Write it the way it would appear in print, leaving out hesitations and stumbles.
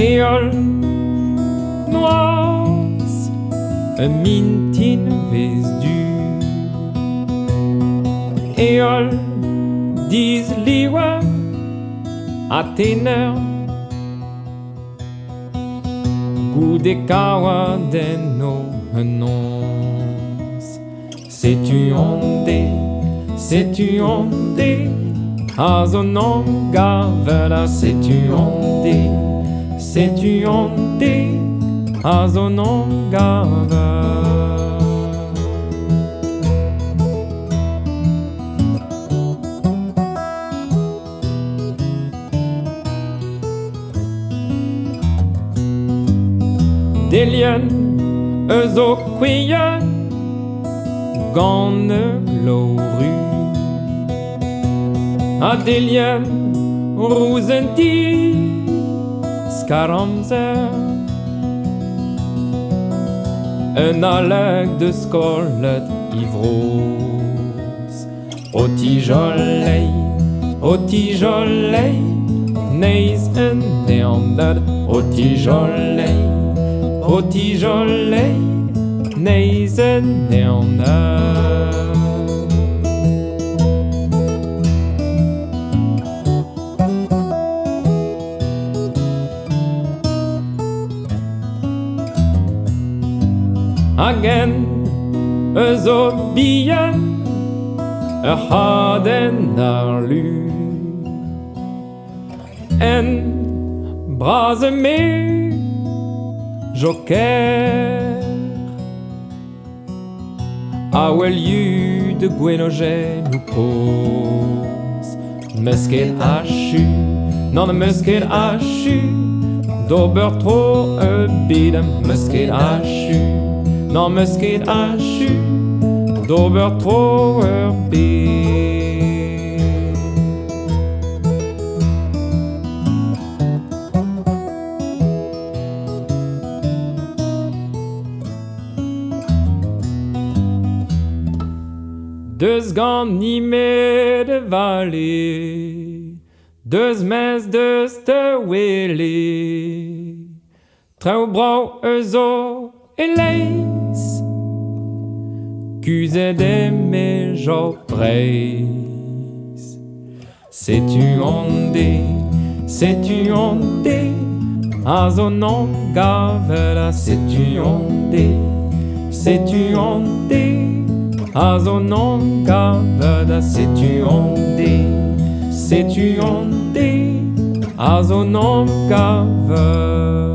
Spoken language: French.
Eol noas a mintin vez du Eol diz liwa a tener Goude kawa den no annonce Sais-tu ondé Azonon gavela Sais-tu ondé Azonon gavela Delien eus o kweien gant gloru A delien rouzenti skaramzer Un aleg de skollet ivros O tijolei Neiz en neandad O tijolei Neiz en neandad Hagen eus o bihan haden ar lu En braze me joker A welioù de gwenogen ou pos Meusket hachu, nan meusket hachu D'ober tro e bidem Meusket hachu, nan meusket hachu D'ober tro ur bid Deus gant nime de vale Deus mes deus te wele Traoù brao eus o eleiz Kuzet eme jo breiz Sais-tu ondé Azonon gavela Sais-tu ondé Azonon gavela Sais-tu ondé Azonon gavela